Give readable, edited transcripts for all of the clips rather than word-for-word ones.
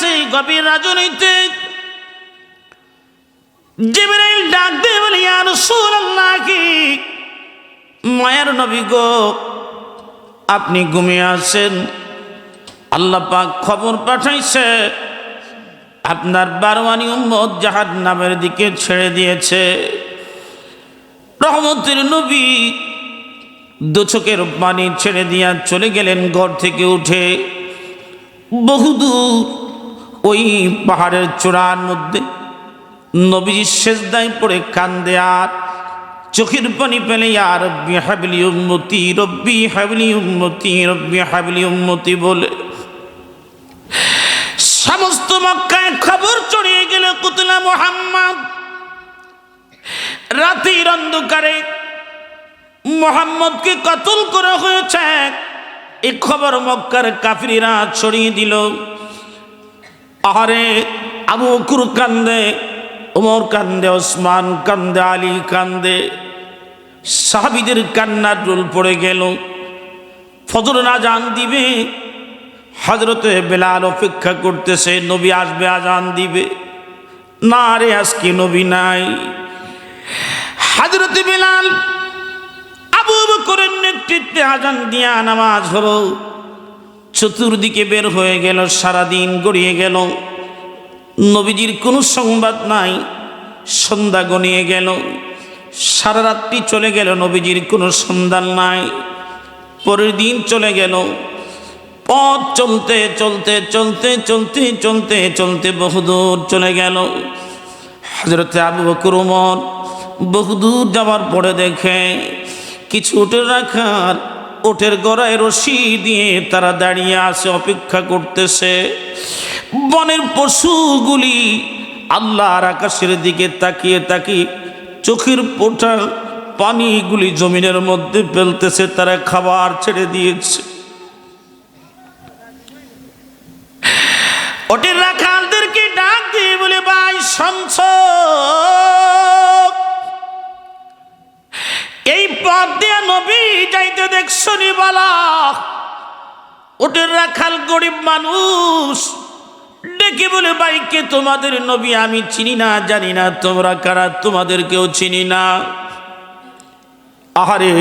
আছে গভীর রাজনীতি। জিবরাইল ডাক দিয়ে বলে, ইয়া রাসূলুল্লাহ, কি মায়ের নবী গো, আপনি ঘুমিয়ে আছেন, আল্লাহ পাক খবর পাঠাইছে আপনার বারওয়ানি উম্মত জাহান্নামের দিকে ছেড়ে দিয়েছে। রহমতের নবী দু চোখের পানি ছেড়ে দিয়া চলে গেলেন ঘর থেকে উঠে বহুদূর। ওই পাহাড়ের চূড়ার মধ্যে নবীজি সেজদায় পড়ে কান্দে আর চোখের পানি পেলে, ইয়া রব্বি হাবলি উম্মতি, রব্বি হাবলি উম্মতি, রব্বি হাবলি উম্মতি বলে সমস্ত মক্কায় খবর ছড়িয়ে গেল কুতলা মুহাম্মদ। রাতের অন্ধকারে মুহাম্মদকে কতল করা হয়েছে এই খবর মক্কার কাফিররা ছড়িয়ে দিল। আহারে, আবু বকর কান্দে, ওমর কান্দে, ওসমান কান্দে, আলী কান্দে, সাহাবীদের কান্নার রোল পড়ে গেল। ফজর আজান দিবে, হযরতে বেলাল অপেক্ষা করতেছে নবী আসবে, আজান দিবে। না রে, আজকে নবী নাই। হযরতে বেলাল আবু বকরের নেতৃত্বে আজান দিয়া নামাজ হলো। চতুর্দিকে বের হয়ে গেল, সারাদিন গড়িয়ে গেল, নবীজির কোনো সংবাদ নাই। সন্ধ্যা গনিয়ে গেল, সারা রাত্রি চলে গেল, নবীজির কোনো সন্ধান নাই। পরের দিন চলে গেল, পথ চলতে চলতে চলতে চলতে চলতে চলতে বহুদূর চলে গেল। হযরতে আবু বকর ওমর বহুদূর যাওয়ার পরে দেখে কিছু উটের রাখার, ওটের গড়ায় রশি দিয়ে তারা দাঁড়িয়ে আছে, অপেক্ষা করতেছে। বনের পশুগুলি আল্লাহর আকাশের দিকে তাকিয়ে তাকিয়ে চোখের পোটা পানিগুলি জমিনের মধ্যে ফেলতেছে, তারা খাবার ছেড়ে দিয়েছে। ওটের রাখালদেরকে ডাক দিয়ে বলে, ভাই শুনছ, এই পথ দিয়ে নবী যাইতে দেখছো নি? বলা ওটের রাখাল গরিব মানুষ ডেকে বলে, ভাইকে তোমাদের নবী আমি চিনি না, জানি না তোমরা কারা, তোমাদেরকেও চিনি না। আহারে,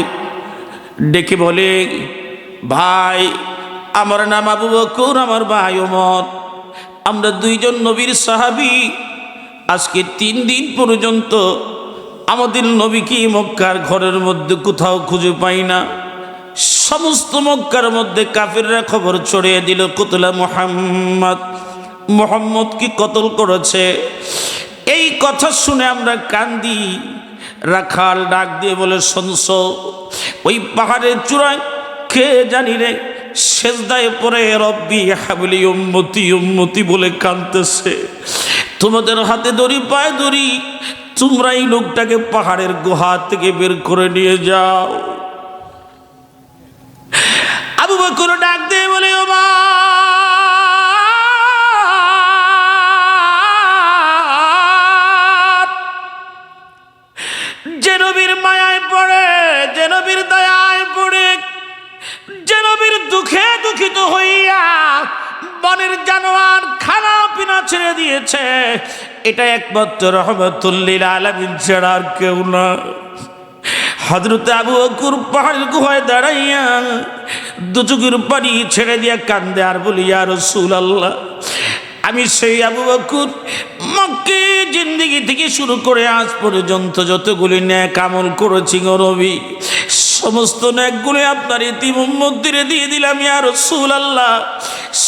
ডেকে বলে, ভাই আমার নাম আবু বকর, আমার ভাই ওমর, আমরা দুইজন নবীর সাহাবী। আজকে 3 দিন পর্যন্ত আমাদের নবীকে মক্কার ঘরের মধ্যে কোথাও খুঁজে পাই না। সমস্ত মক্কার মধ্যে কাফিররা খবর ছড়িয়ে দিল কুতলা মুহাম্মদকে কতল করেছে। এই কথা শুনে আমরা কান্দি। রাখাল ডাক দিয়ে বলে, শুনছ, ওই পাহাড়ের চূড়ায় কে জানি রে সেজদায় পড়ে রব্বি হাবলি উম্মতি উম্মতি বলে কাঁদতেছে। তোমাদের হাতে দড়ি, পায়ে দড়ি, তোমরা এই লোকটাকে পাহাড়ের গুহা থেকে বের করে নিয়ে যাও। আবু বকর ডাক দিয়ে বলে, ও মা, যে নবীর মায়ায় পড়ে, যে নবীর দয়ায় পড়ে, যে নবীর দুঃখে দুঃখিত হইয়া বনের জানোয়ার খানা পিনা ছেড়ে দিয়েছে, এটা একমাত্র রহমতুল লিল আলামিন ছাড়া আর কেউ না। হযরতে আবু বকর পাহাড়ের গুহায় দাঁড়াইয়া দু চোখের পানি ছেড়ে দিয়া কান্দে আর বলি, ইয়া রাসূলুল্লাহ, আমি সেই আবু বকর, মক্কি জিন্দেগি থেকে শুরু করে আজ পর্যন্ত যতগুলি নেক আমল করেছি গো নবী, সমস্ত নেকগুলি আপনার ইতিম উম্মতদের দিয়ে দিলাম। ইয়া রাসূলুল্লাহ,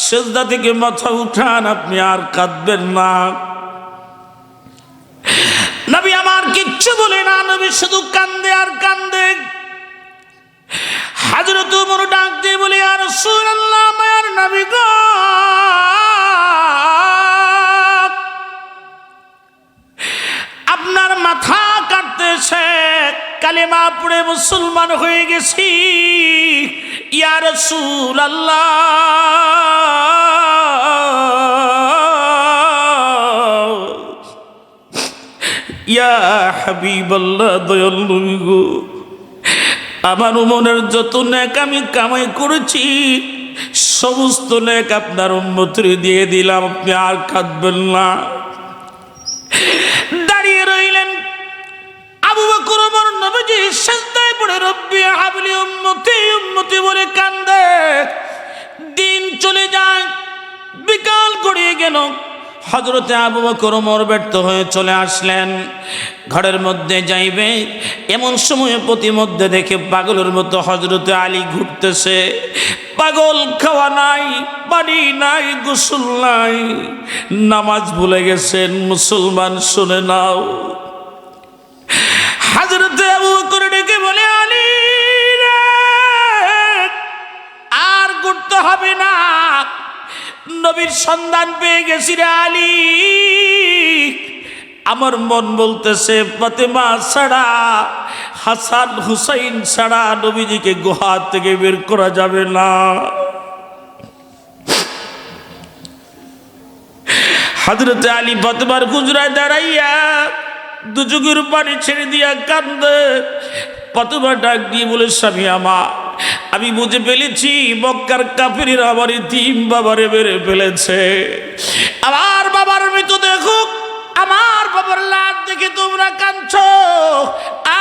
সিজদা থেকে মাথা উঠান, আপনি আর কাঁদবেন না। নবী আমার কিচ্ছু বলে না, নবী শুধু কান্দে আর কান্দে। হযরত ওমর ডাক দিয়ে বলে, ইয়া রাসূলুল্লাহ, মায়ার নবী গো, আপনার মাথা কাটতেছে, কালেমা পড়ে মুসলমান হয়ে গেছি। ইয়া রাসূলুল্লাহ, ইয়া হাবিবাল্লাহ, দয়াল নবী গো, আমার মনের যত নেক আমি কামাই করেছি সমস্ত নেক আপনার উম্মতের দিয়ে দিলাম, আপনি আর কাঁদবেন না। দাঁড়িয়ে রইলেন আবু বকর ওমর। নবীজি সিজদায় পড়ে রব্বি হাবলি উম্মতি উম্মতি বলে কান্দে। দিন চলে যায়, বিকাল গড়িয়ে গেল। হযরতে আবু বকর ওমর ব্যর্থ হয়ে চলে আসলেন। ঘরের মধ্যে যাইবে, এমন সময় প্রতিমধ্যে দেখে পাগলের মতো হযরতে আলী ঘুরতেছে। পাগল, খাওয়া নাই, পানি নাই, গোসল নাই, নামাজ ভুলে গেছেন। মুসলমান শুনে নাও। হযরতে আবু বকর ডেকে বলে, আলী রে, আর ঘুরতে হবে না, নবীর সন্ধান পেয়ে গেছি রে আলী। আমার মন বলতেছে ফাতেমা ছাড়া, হাসান হুসাইন ছাড়া নবীজিকে গুহা থেকে বের করা যাবে না। হযরতে আলী ফাতেমার হুজরায় দাঁড়াইয়া দু চোখের পানি ছেড়ে দিয়া কান্দে। ফাতেমা ডাক দিয়ে বলে, স্বামী আমার, আমি বুঝে ফেলেছি মক্কার কাফিররা আমার তিন বাবারে মেরে ফেলেছে। আমার বাবার মৃতদেহ, আমার বাবার লাশ দেখে তোমরা কাঁদছো,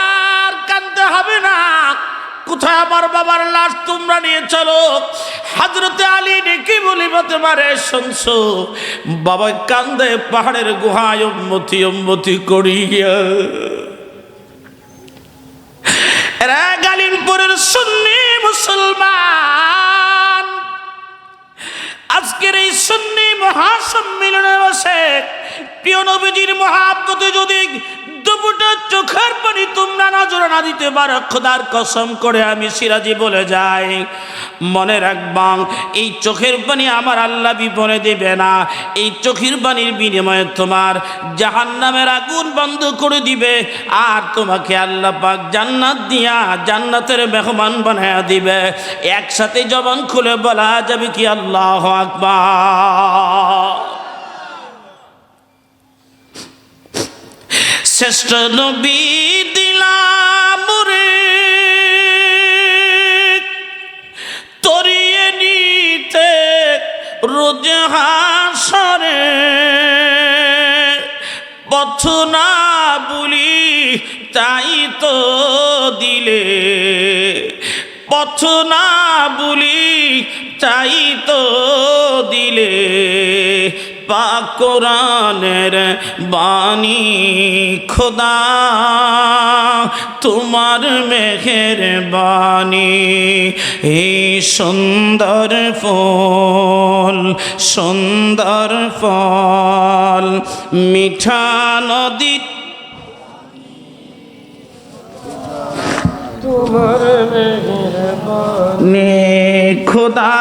আর কাঁদতে হবে না। কোথায় আমার বাবার লাশ, তোমরা নিয়ে চলো। হযরতে আলী ডেকে বলি, ফাতেমা রে, শুনছো বাবা কান্দে পাহাড়ের গুহায় উম্মতি উম্মতি করিয়া। এরা গালিমপুরের সুন্নি মুসলমান, আজকের এই সুন্নি মহাসম্মেলনে বসে প্রিয় নবীজির মহাব্বতে যদি দুপুরটা চোখের পানি তোমরা নজর না দিতে পারো, খোদার কসম করে আমি সিরাজি বলে যাই, মনে রাখবা এই চোখের পানি আমার আল্লাহ বিপনে দেবে না। এই চোখের পানির বিনিময়ে তোমার জাহান্নামের আগুন বন্ধ করে দিবে, আর তোমাকে আল্লাহ পাক জান্নাত দিয়া জান্নাতের মেহমান বানায়া দিবে। একসাথে জবান খুলে বলা যাবে কি আল্লাহু আকবার। শ্রেষ্ঠ নবী দিলাম রে তরিয়ে নিতে রোজ হাসরে, পথ না বলি তাই তো দিলে, পথ না বলি তাই তো দিলে, পাক কোরআনের বাণী খোদা তোমার মেহেরবানি। এই সুন্দর ফল, সুন্দর ফল, মিঠা নদী তোমার মেহেরবানি খোদা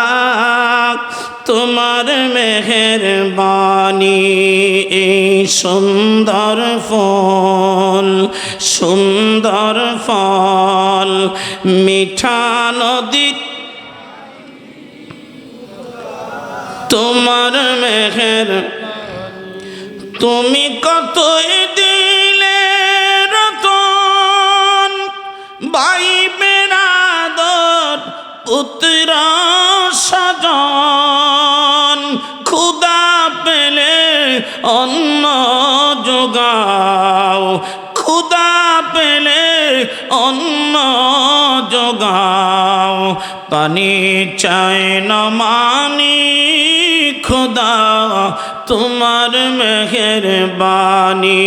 তোমার মেহেরবানি। এই সুন্দর ফল, সুন্দর ফল, মিঠা নদী তোমার মেহের। তুমি কতই দিলে রতন, ভাই বেরাদর পুত্র স্বজন, ক্ষুধা পেলে অন্ন যোগাও, ক্ষুধা পেলে অন্ন যোগাও, পানি চাই না মানি খোদা তোমার মেহেরবানি।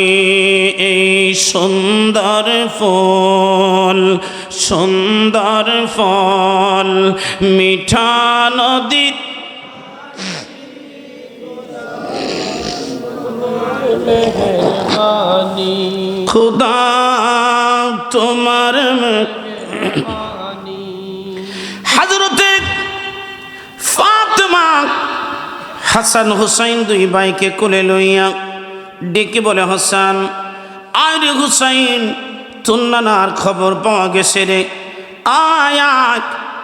এই সুন্দর ফল, সুন্দর ফল, মিঠা নদী খোদা তোমার। হযরতে ফাতেমা হাসান হুসাইন দুই ভাইকে কোলে লইয়া ডেকে বলে, হাসান আয় রে হুসাইন, তুন্নানার খবর পাওয়া গেছে রে, আয় আয়,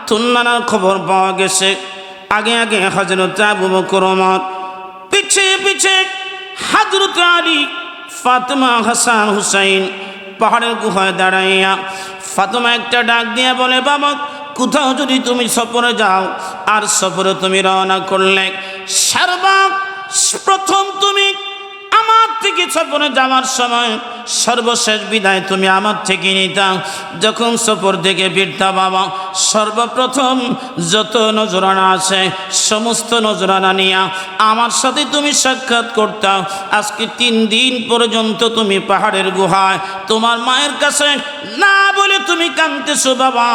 তুন্নানার খবর পাওয়া গেছে। আগে আগে হযরত আবু বকর ওমর, পিছে পিছে হযরত আলী, ফাতেমা, হাসান হুসাইন পাহাড়ের গুহায় দাঁড়াইয়া ফাতেমা একটা ডাক দিয়া বলে, বাবা কোথাও যদি তুমি সফরে যাও আর সফরে তুমি রওনা করলে সর্বপ্রথম তুমি আমার থেকে সফরে যাওয়ার সময় সর্বশেষ বিদায় তুমি আমার থেকে নিতাম। যখন সফর থেকে ফিরতা বাবা, সর্বপ্রথম যত নজরানা আছে সমস্ত নজরানা নিয়ে আমার সাথে তুমি সাক্ষাৎ করতাম। আজকে 3 দিন পর্যন্ত তুমি পাহাড়ের গুহায় তোমার মায়ের কাছে না বলে তুমি কাঁদতেছো বাবা।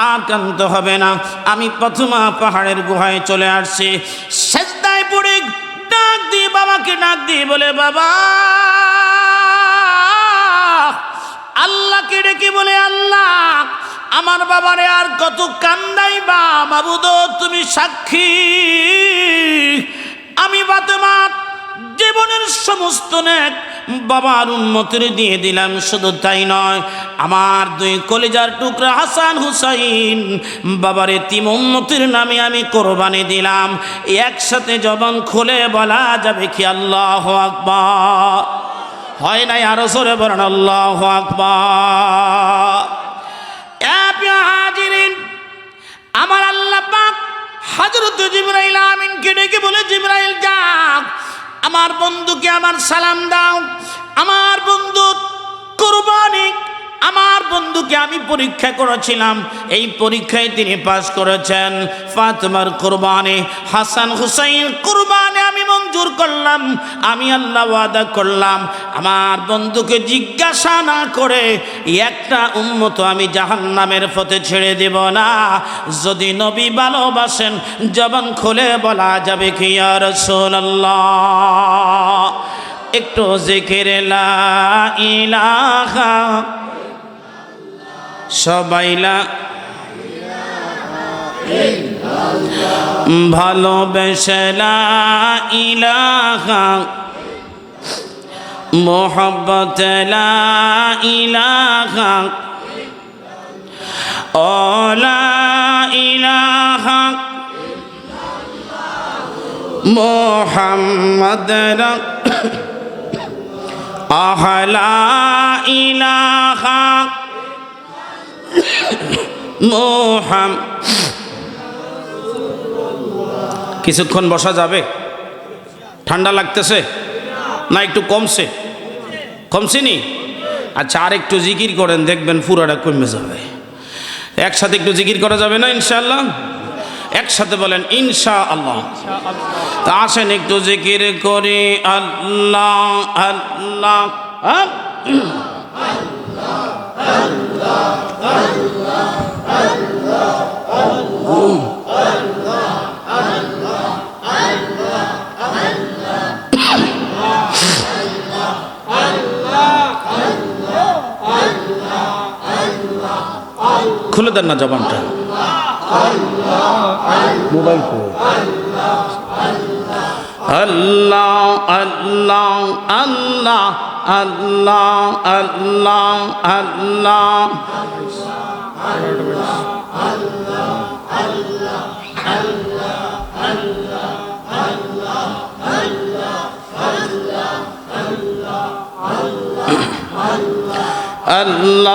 আর কাঁদতে হবে না, আমি প্রথমা পাহাড়ের গুহায় চলে আসছি। সেজদায় পড়ে ডাক দিয়ে বাবাকে ডাক দিয়ে বলে বাবা, আল্লাহকে ডেকে বলে আল্লাহ আমার বাবারে আর কত কান্দাইবা মাবুদ, তুমি সাক্ষী আমি বাতেমার জীবনের সমস্ত নেক বাবার উম্মতের দিয়ে দিলাম। শুধু তাই নয়, আমার 2 কলিজার টুকরা হাসান হুসাইন বাবার এতিম উম্মতের নামে আমি কোরবানি দিলাম। একসাথে জবান খুলে বলা যাবে কি আল্লাহু আকবার? হয় নাই? আরো জোরে বলেন আল্লাহু আকবার। হাজিরিন, আমার আল্লাহ পাক হযরত জিবরাইল আমিনকে ডেকে বলে জিবরাইল যাও, আমার বন্ধুকে আমার সালাম দাও। আমার বন্ধু কুরবানি, আমার বন্ধুকে আমি পরীক্ষা করেছিলাম, এই পরীক্ষায় তিনি পাস করেছেন। ফাতেমার কুরবানি, হাসান হুসাইন কুরবানি আমি মঞ্জুর করলাম। আমি আল্লাহ ওয়াদা করলাম আমার বন্ধুকে জিজ্ঞাসা না করে একটা উম্মত আমি জাহান্নামের পথে ছেড়ে দেব না। যদি নবী ভালোবাসেন জবান খুলে বলা যাবে কি ইয়া রাসূলুল্লাহ? একটু জিকির লা ইলাহা সবাইলা ভালোবেসে লা ইলাহা মোহাব্বত লা ইলাহা ও লা ইলাহা মোহাম্মদ আহলা ইলাহা মোহাম। কিছুক্ষণ বসা যাবে? ঠান্ডা লাগতেছে না একটু কমছে? কমছেনি? আচ্ছা, আর একটু জিকির করেন, দেখবেন পুরোটা কমে যাবে। একসাথে একটু জিকির করা যাবে না ইনশাআল্লাহ? একসাথে বলেন ইনশাআল্লাহ। তা আসেন একটু জিকির করি আল্লাহ আল্লাহ। খুলে দেন না জবানটা, মোবাইল আল্লাহ আল্লাহ আল্লাহ আল্লাহ আল্লাহ আল্লাহ আল্লাহ আল্লাহ আল্লাহ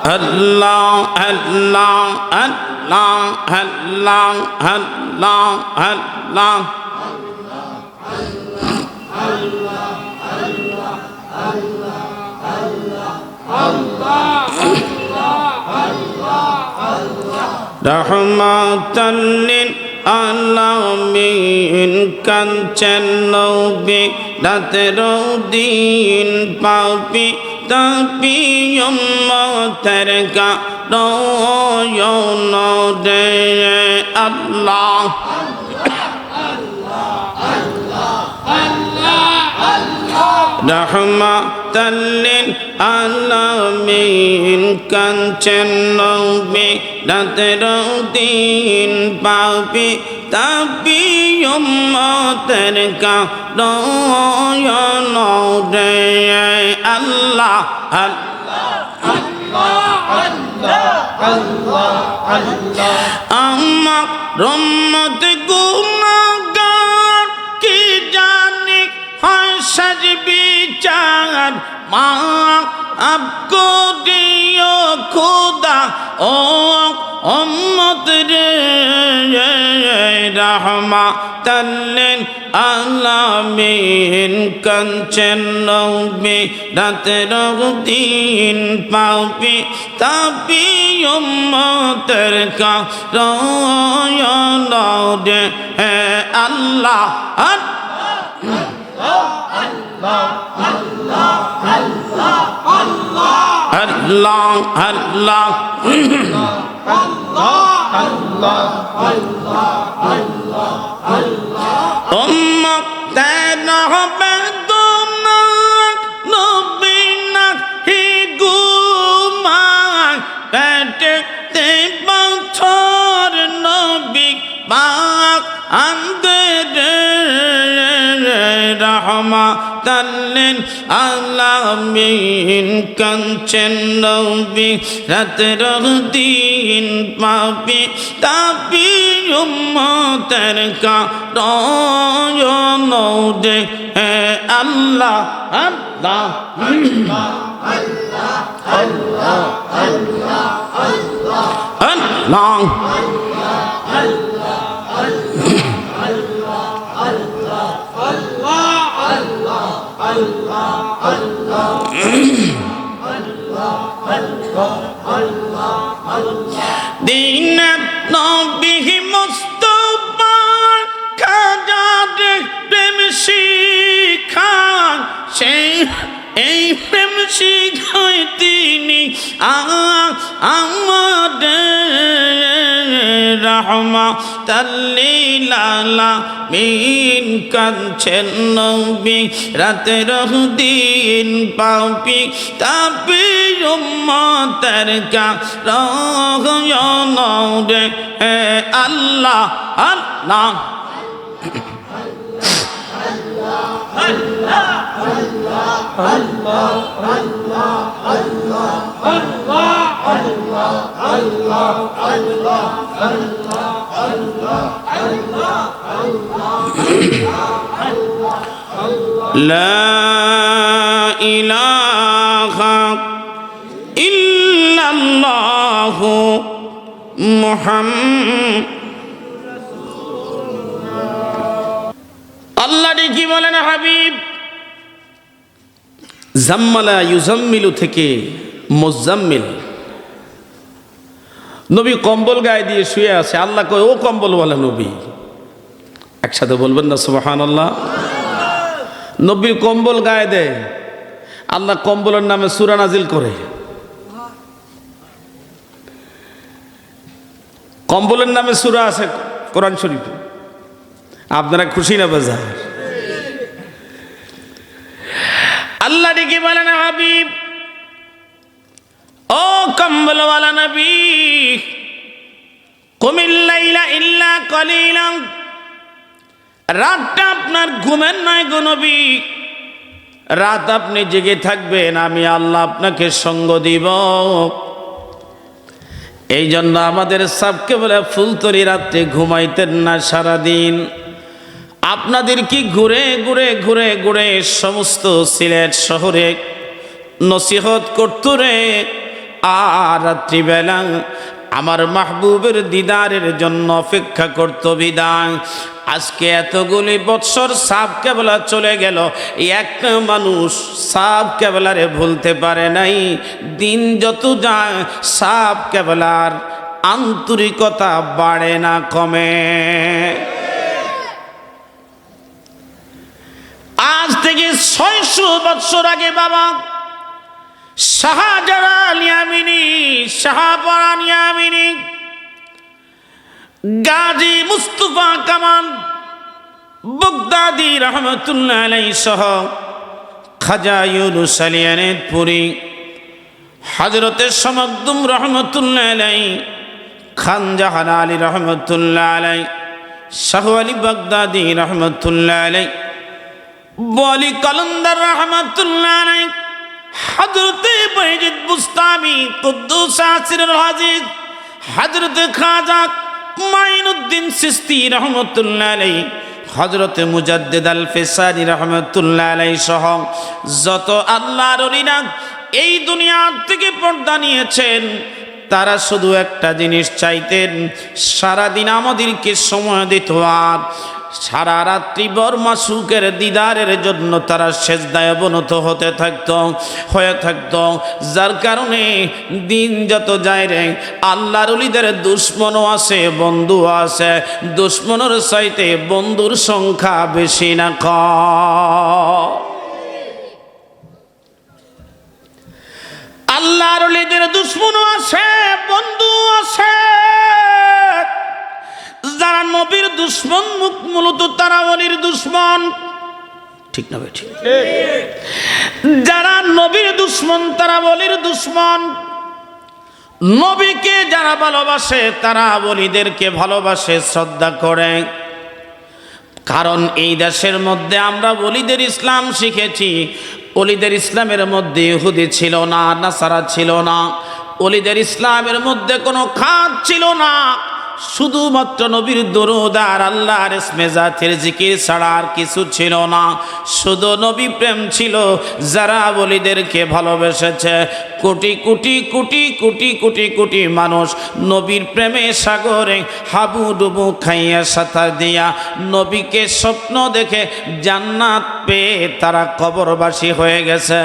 আল্লাহ আল্লাহ আল্লাহ আল্লাহ আল্লাহ আল্লাহ আল্লাহ রহমাতাল লিল আলামিন কাঞ্চন নবী রাতের দিন পাপি তাপি উম্মতের কারণ রে আল্লাহ রাহমাতাল লিল আলামিন কাঞ্চন নবী রাতের দিন পাপি তাপি উম্মতের কারণ রে আল্লাহ আমার রহমত গুনাহগার কি জানি হয় সাজ বিচার মা আপকো দিও খুদা ও উম্মত রে রাহমাতাল লিল আলামিন কাঞ্চন নবী রাতের দিন পাপি তাপি উম্মতের কারণ রে আল্লাহ আল্লাহ আল্লাহ উম্মতের বেদনা নবী নাহি ঘুমায় পেটেতে পাথর নবী পাক আন্দরে রাহমাতাল লিল আলামিন কাঞ্চন নবী রাতের দিন পাপি তাপি উম্মতের কারণ রে আল্লাহ আল্লাহ আল্লাহ দিনত নবী মুস্তাফা খাজা প্রেম শিখান সেই এই প্রেম শিখায় তিনি আমাদের রাহমাতাল লিল আলামিন কাঞ্চন নবী রাতের দিন পাপি তাপি উম্মতের কারণ রে আল্লাহ আল্লাহ লা ইলাহা ইল্লাল্লাহু মুহাম্মাদ আল্লাহ কি বলেন হাবিব জাম্মালা ইউজাম্মিলু থেকে মুজাম্মিল নবী কম্বল গায়ে দিয়ে শুয়ে আছে আল্লাহ কয় ও কম্বল ওয়ালা নবী একসাথে বলবেন না সুবহানাল্লাহ নবী কম্বল গায়ে দেয় আল্লাহ কম্বলের নামে সূরা নাজিল করে কম্বলের নামে সূরা আছে কোরআন শরীফে আপনারা খুশি না বাজার আল্লাহ ডেকে বলেন হাবিব ও কম্বলওয়ালা নবী কুমিল লাইলা ইল্লা কলিলা রাতটা আপনার ঘুমের নয় গো নবী রাত আপনি জেগে থাকবেন আমি আল্লাহ আপনাকে সঙ্গ দিব এই জন্য আমাদের সবকে বলে ফুলতরি রাত্রে ঘুমাইতেন না সারাদিন আপনাদের কি ঘুরে ঘুরে ঘুরে ঘুরে সমস্ত সিলেট শহরে নসিহত করতো রে আর রাত্রিবেলা আমার মাহবুবের দিদারের জন্য অপেক্ষা করতো বিদায় আজকে এতগুলি বৎসর সাব কেবলা চলে গেল একটা মানুষ সাব কেবলারে ভুলতে পারে নাই দিন যত যায় সাব কেবলার আন্তরিকতা বাড়ে না কমে আজ থেকে 600 বছর আগে বাবা শাহজালাল ইয়ামিনী শাহপরান ইয়ামিনী গাজী মুস্তাফা কামাল বাগদাদি রহমতুল্লাহ আলাইহি সহ খাজা ইউনুস আলী আনেতপুরি, হযরতে শামসুদ্দৌলা রহমতুল্লাহ আলাইহি, খান জাহান আলী রহমতুল্লাহ আলাইহি, শাহ আলী বাগদাদি রহমতুল্লাহ আলাইহি, বলি কলন্দর রহমতুল্লাহ আলাইহি, হযরতে বাইজিদ বুস্তামি কুদ্দুস আসিরুল আজিজ, হযরতে খাজা মাইনুদ্দিন চিশতি রহমতুল্লাহ আলাইহি, হযরতে মুজাদ্দিদ আল ফিসানি রহমতুল্লাহ আলাইহি সহ যত আল্লাহর ওলিরা এই দুনিয়া থেকে পর্দা নিয়েছেন, তারা শুধু একটা জিনিস চাইতেন, সারাদিন আমাদেরকে সময় দিত আর সারা রাত্রি বরমাসুকের দিদারের জন্য তারা সেজদায় অবনত হয়ে থাকতো। যার কারণে দিন যত যায় রে, আল্লাহর ওলিদের দুশ্মনও আছে, বন্ধুও আছে। দুশ্মনের চাইতে বন্ধুর সংখ্যা বেশি না কম। আল্লাহর ওলিদের দুশ্মনও আছে, বন্ধুও আছে। যারা নবীর দুশ্মন মূলত তারা ওলির দুশ্মন, ঠিক না ঠিক? যারা নবীর দুশ্মন তারা ওলির দুশ্মন। নবীকে যারা ভালোবাসে তারা ওলিদেরকে ভালোবাসে, শ্রদ্ধা করে। কারণ এই দেশের মধ্যে আমরা ওলিদের ইসলাম শিখেছি। ওলিদের ইসলামের মধ্যে ইহুদি ছিল না, নাসারা ছিল না। ওলিদের ইসলামের মধ্যে কোনো খাত ছিল না। শুধুমাত্র নবীর দরুদ আর আল্লাহর ইসমে জাতের জিকির ছাড়া আর কিছু ছিল না। শুধু নবী প্রেম ছিল। যারা ওলিদেরকে ভালোবেসেছে, কোটি কোটি কোটি কোটি কোটি কোটি মানুষ নবীর প্রেমে সাগরে হাবুডুবু খাইয়া সাঁতার দিয়া নবীকে স্বপ্ন দেখে জান্নাত পেয়ে তারা কবরবাসী হয়ে গেছে।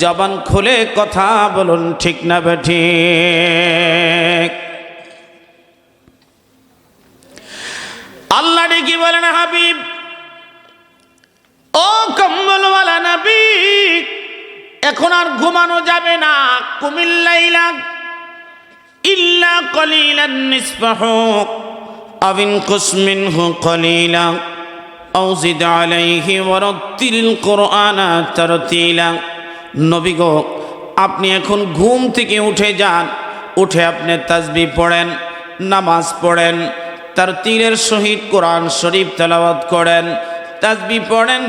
জবান খুলে কথা বলুন, ঠিক না বেঠিক? আল্লাহ ডেকে বলেন, হাবিব ও কম্বলওয়ালা নবী, এখন আর ঘুমানো যাবে না। কুমিল লাইলা ইল্লা কলিলান নিসফাহু আও ইনকুস মিনহু কলিলা আও জিদ আলাইহি ওয়ারাত্তিলিল কুরআনা তারতিলা। নবী গো, আপনি এখন ঘুম থেকে উঠে যান, উঠে আপনি তাসবিহ পড়েন, নামাজ পড়েন, তার তীরের সহিত কোরআন শরীফ তেলাওয়াত করেন, তাসবিহ পড়েন।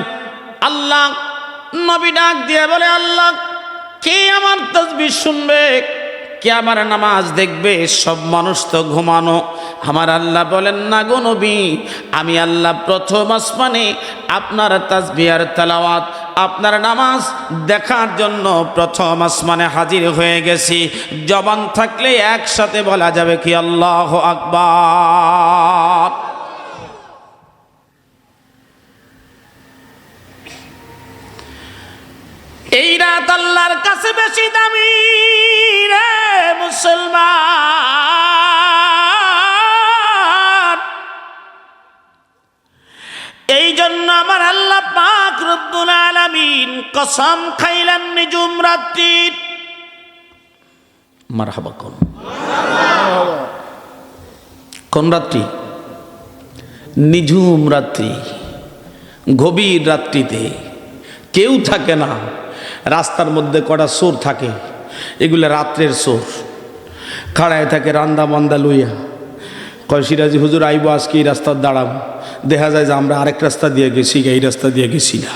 আল্লাহ নবী ডাক দিয়ে বলে, আল্লাহ কে আমার তাসবিহ শুনবে, কে আমার নামাজ দেখবে? সব মানুষ তো ঘুমানো। আমার আল্লাহ বলেন, না গো নবী, আমি আল্লাহ প্রথম আসমানে আপনার তাসবিহ আর তেলাওয়াত, আপনার নামাজ দেখার জন্য প্রথম আসমানে হাজির হয়ে গেছি। জবান থাকলে একসাথে বলা যাবে কি আল্লাহু আকবার। এই রাত আল্লাহর কাছে বেশি দামি রে মুসলমান। এই জন্য আমার আল্লাহ পাক রব্বুল আলামিন কসম খাইলেন নিজুম রাত্রির। মারহাবা কোন কোন রাত্রি? নিঝুম রাত্রি, গভীর রাত্রিতে কেউ থাকে না। রাস্তার মধ্যে কটা চোর থাকে, এগুলো রাত্রের চোর, খাড়ায় থাকে রান্দা বান্দা লইয়া। কয় সিরাজি হুজুর আইব আজকে এই রাস্তার দাঁড়াম। দেখা যায় যে আমরা আরেক রাস্তা দিয়ে গেছি, এই রাস্তা দিয়ে গেছি না।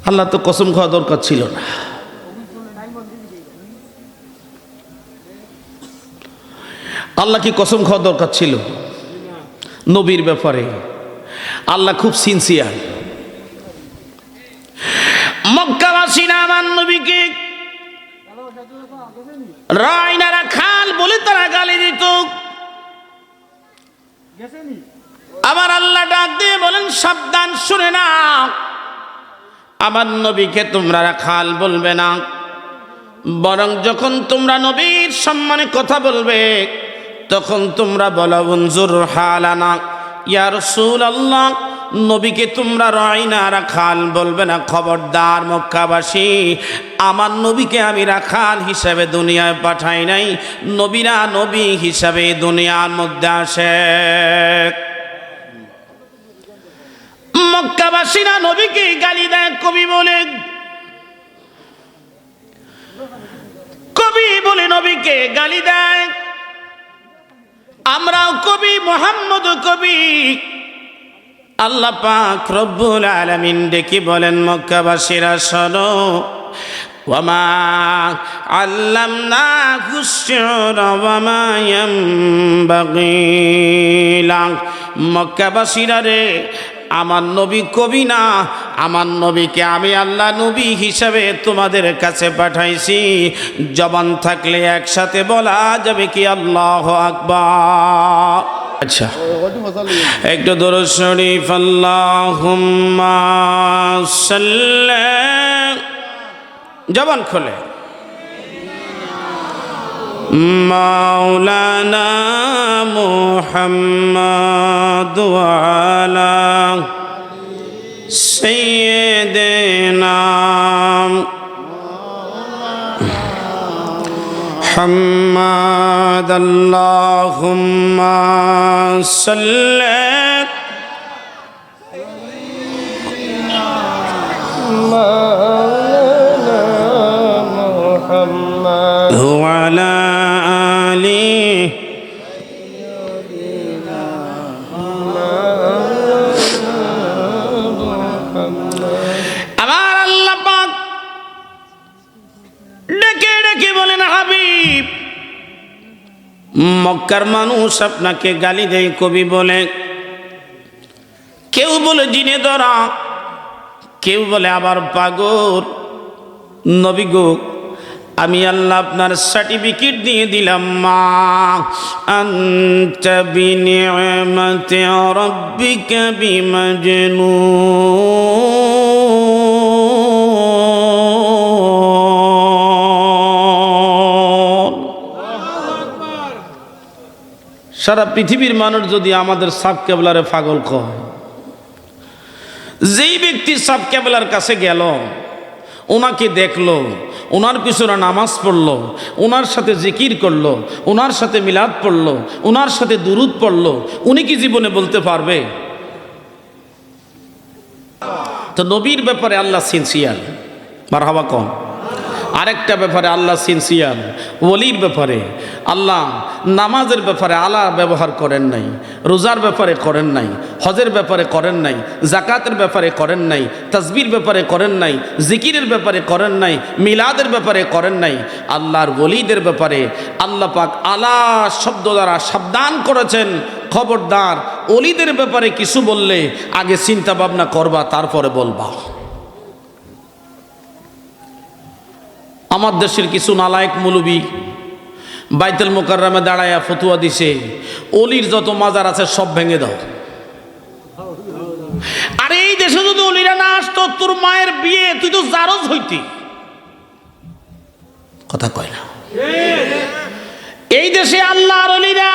আল্লাহ তো কসম খাওয়া দরকার ছিল না। আল্লাহ কি কসম খাওয়া দরকার ছিল নবীর ব্যাপারে? আল্লাহ খুব সিনসিয়ার। মক্কাবাসীরা আমার নবীকে রাইনা রাখাল বলে তারা গালি দিত। আবার আল্লাহ ডাক দিয়ে বলেন, সাবধান, শুনে না, আমার নবীকে তোমরা রাখাল বলবে না, বরং যখন তোমরা নবীর সম্মানে কথা বলবে তখন তোমরা বলো উনজুর হালানা ইয়া রাসূলুল্লাহ, নবীকে তোমরা রাইনা রাখাল বলবে না। খবরদার মক্কাবাসী, আমার নবীকে আমি রাখাল হিসাবে দুনিয়ায় পাঠাই নাই, নবীরা নবী হিসাবে দুনিয়ার মধ্যে আসে। মক্কাবাসীরা নবীকে গালি দেয়, কবি বলে নবীকে গালি দেয়। আমরাও কবি, মুহাম্মদ কবি। আল্লাহ পাক রব্বুল আলামিন ডেকে বলেন, মক্কাবাসীরা শোনো, ওয়ামা আল্লামনাহু শি'রা ওয়ামা ইয়ানবাগী লাহ। মক্কাবাসীরা রে, আমার নবী কবি না, আমার নবীকে আমি আল্লাহ নবী হিসাবে তোমাদের কাছে পাঠাইছি। জবান থাকলে একসাথে বলা যাবে কি আল্লাহু আকবার। আচ্ছা, একটু দরুদ শরীফ আল্লাহুম্মা সাল্লি, জবান খোলে, মাওলানা মুহাম্মদ ওয়া আলা সাইয়্যিদিনা মুহাম্মদ। আল্লাহুম্মা সাল্লি ওয়া আলা আলি আমার আল্লাহ পাক ডেকে ডেকে বলেন, হাবিব, মক্কার মানুষ আপনাকে গালি দেয়, কবি বলে, কেউ বলে জিনে ধরা, কেউ বলে আবার পাগল। নবী গো, আমি আল্লাহ আপনার সার্টিফিকেট দিয়ে দিলাম, মা আনতা বিনিআমাতি রাব্বিকা বিমাজনুন। সারা পৃথিবীর মানুষ যদি আমাদের সাব কেবলারে পাগল কয়, যেই ব্যক্তি সাব কেবলার কাছে গেল, ওনাকে দেখলো, ওনার পিছনে নামাজ পড়লো, ওনার সাথে জিকির করলো, ওনার সাথে মিলাদ পড়লো, ওনার সাথে দুরুদ পড়লো, উনি কি জীবনে বলতে পারবে? তো নবীর ব্যাপারে আল্লাহ সিনসিয়ার, মারহাবা কম। আরেকটা ব্যাপারে আল্লাহ সিনসিয়ার, ওলির ব্যাপারে আল্লাহ নামাজের ব্যাপারে আলা ব্যবহার করেন নাই, রোজার ব্যাপারে করেন নাই, হজের ব্যাপারে করেন নাই, জাকাতের ব্যাপারে করেন নাই, তাসবির ব্যাপারে করেন নাই, জিকিরের ব্যাপারে করেন নাই, মিলাদের ব্যাপারে করেন নাই। আল্লাহর ওলিদের ব্যাপারে আল্লাহ পাক আলা শব্দ দ্বারা সাবধান করেছেন, খবরদার ওলিদের ব্যাপারে কিছু বললে আগে চিন্তা ভাবনা করবা, তারপরে বলবা। আমার দেশের কিছু নালায়েক মৌলবী বাইতুল মুকাররমে দাঁড়ায়া ফতুয়া দিছে, অলির যত মাজার আছে সব ভেঙে দাও। আর এই দেশে যদি অলিরা না আসতো, তোর মায়ের বিয়ে তুই তো জারজ হইতি। কথা কয় না? এই দেশে আল্লাহর অলিরা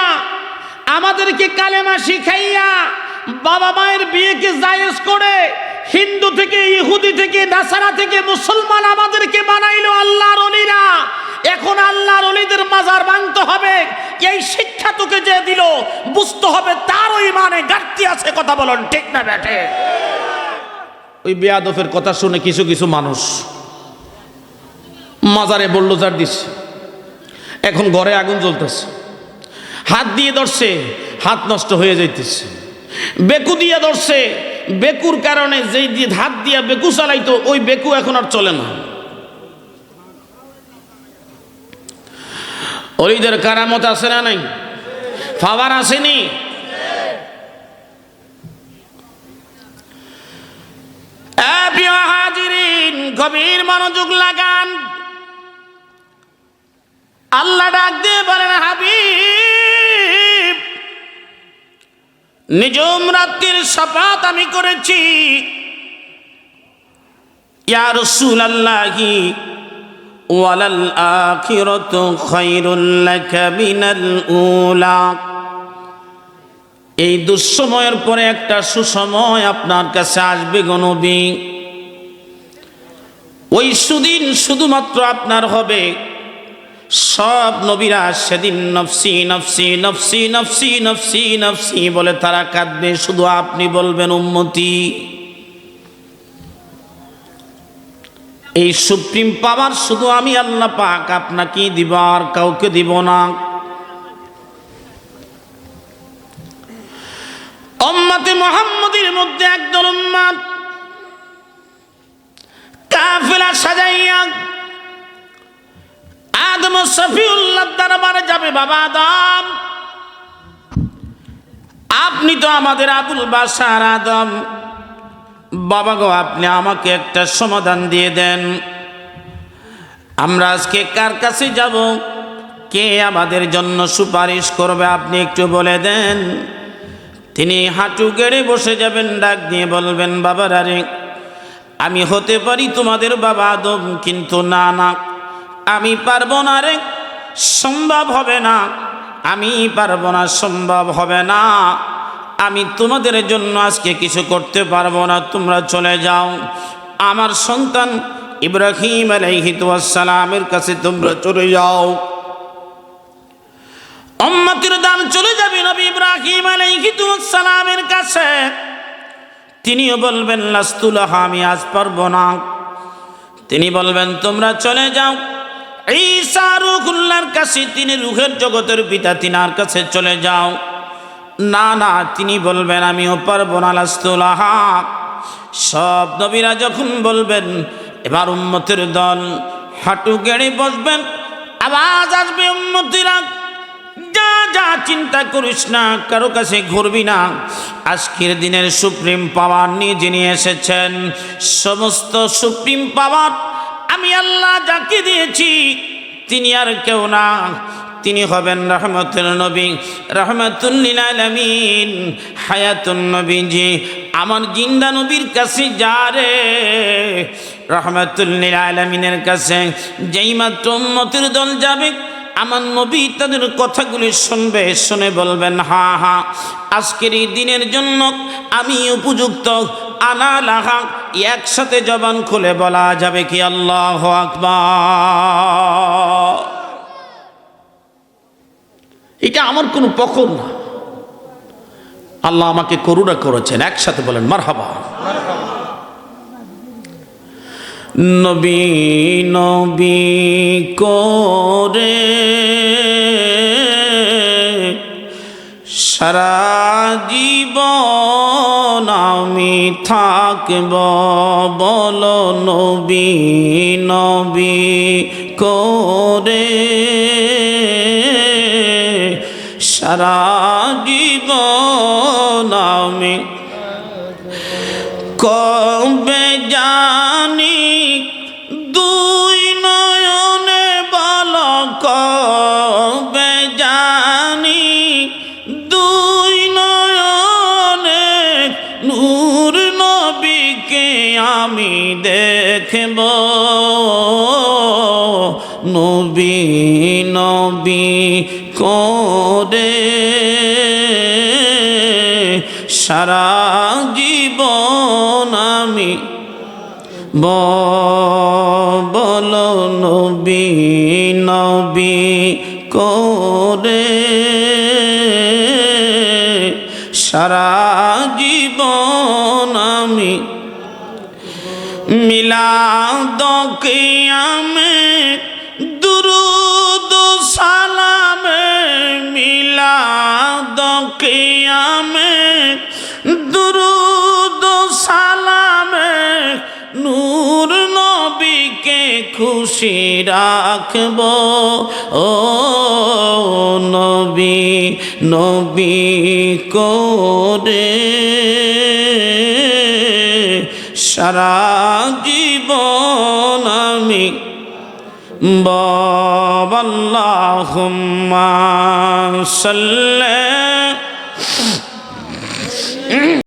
আমাদেরকে কালেমা শিখাইয়া বাবা মায়ের বিয়েকে জায়েজ করে, হিন্দু থেকে, ইহুদি থেকে, নাসারা থেকে মুসলমান আমাদেরকে বানাইলো আল্লাহর অলিরা। এখন আল্লাহর অলিদের মাজার ভাঙতে হবে, এই শিক্ষা তোকে যে দিল বুঝতে হবে তার ওই মানে ঘাটতি আছে। কথা বলেন ঠিক না বেটে? ওই বেয়াদফের কথা শুনে কিছু কিছু মানুষ মাজারে বুলডোজার দিচ্ছে, এখন ঘরে আগুন জ্বলতেছে, হাত দিয়ে ধরছে, হাত নষ্ট হয়ে যাইতেছে, বেকু দিয়ে ধরছে, বেকুর কারণে যেই দিয়ে হাত দিয়ে বেকু চালাইতো ওই বেকু এখন আর চলে না। ওলিদের কারামত আছে না নাই? পাওয়ার আসেনি? প্রিয় হাজিরিন, গভীর মনোযোগ লাগান। আল্লাহ ডাক দিয়ে বলেন, হাবিব, নিজম রাত্রির শপথ আমি করেছি, ইয়া রাসূলুল্লাহি ওয়ালাল আখিরাতু খায়রুল লাকা মিনাল উলা। এই দুঃসময়ের পরে একটা সুসময় আপনার কাছে আসবে গো নবী। ওই সুদিন শুধুমাত্র আপনার হবে। সব নবীরা সেদিন নফসি নফসি নফসি নফসি নফসি নফসি বলে তারা কাঁদবে, শুধু আপনি বলবেন উম্মতি। এই সুপ্রিম পাওয়ার শুধু আমি আল্লাহ পাক আপনাকেই দিব, আর কাউকে দিব না। উম্মতে মুহাম্মদের মধ্যে একদল উম্মত কাফেলা সাজাইয়া আদম শফিউল্লাহ দরবারে যাবে। বাবা আদম, আপনি তো আমাদের আবুল বাশার আদম, বাবা গো আপনি আমাকে একটা সমাধান দিয়ে দেন। আমরা আজকে কার কাছে যাব? কে আমাদের জন্য সুপারিশ করবে? আপনি একটু বলে দেন। তিনি হাঁটু গেড়ে বসে যাবেন, ডাক দিয়ে বলবেন, বাবারা রে, আমি হতে পারি তোমাদের বাবা আদম, কিন্তু না না, আমি পারবো না রে, সম্ভব হবে না, আমি পারবো না, সম্ভব হবে না, আমি তোমাদের জন্য আজকে কিছু করতে পারবো না, তোমরা চলে যাও। আমার সন্তান ইব্রাহিম আলাইহিস সালামের কাছে তোমরা চলে যাও। উম্মতের দান চলে যাবে নবী ইব্রাহিম আলাইহিস সালামের কাছে। তিনিও বলবেন, লাস্তুলাহা, আমি আজ পারবো না। তিনি বলবেন, তোমরা চলে যাও ঈসা রূহুল্লাহর কাছে, তিনি রূহের জগতের পিতা, তিনার কাছে চলে যাও। না না, তিনি বলবেন, আমিও পারবো না, লাস্তুলাহা। সব নবীরা যখন বলবেন, এবার উম্মতের দল হাঁটু গেড়ে বসবেন। আওয়াজ আসবে, উম্মতিরা যা যা, চিন্তা করিস না, কারো কাছে ঘুরবি না। আজকের দিনের সুপ্রিম পাওয়ার নিয়ে যিনি এসেছেন, সমস্ত সুপ্রিম পাওয়ার আমি আল্লাহ যাকে দিয়েছি তিনি আর কেউ না, তিনি হবেন রহমতুল নবী, রহমাতুল লিল আলামিন, হায়াতুন নবীজি। আমার জিন্দা নবীর কাছে যা রে, রহমাতুল লিল আলামিনের কাছে যেই মাত্র উম্মতের দল যাবে, আমার নবী তাদের কথাগুলি শুনবে, শুনে বলবেন, হা হা, আজকের এই দিনের জন্য আমি উপযুক্ত। আনা লাহা, একসাথে জবান খুলে বলা যাবে কি আল্লাহু আকবার। এটা আমার কোনো পকর না, আল্লাহ আমাকে করুণা করেছেন। একসাথে বলেন মারহাবা। নবী নবী করে সারা জীবন আমি থাকব, বলো নবী নবী করে সারা জীবন আমি, কবে জানি দুই নয়নে বলো, কবে জানি দুই নয়নে নূর নবীকে আমি দেখব, নবী নবী করে সারা জীবন আমি, বলো নবী নবী করে সারা জীবন আমি, মিলাদ কিয়ামে দুরুদ সালামে, মিলাদ কিয়ামে দুরুদ সালামে নূর নবীকে খুশি রাখব, ও নবী নবী করে সারা জীবন আমি আল্লাহুম্মা সাল্লি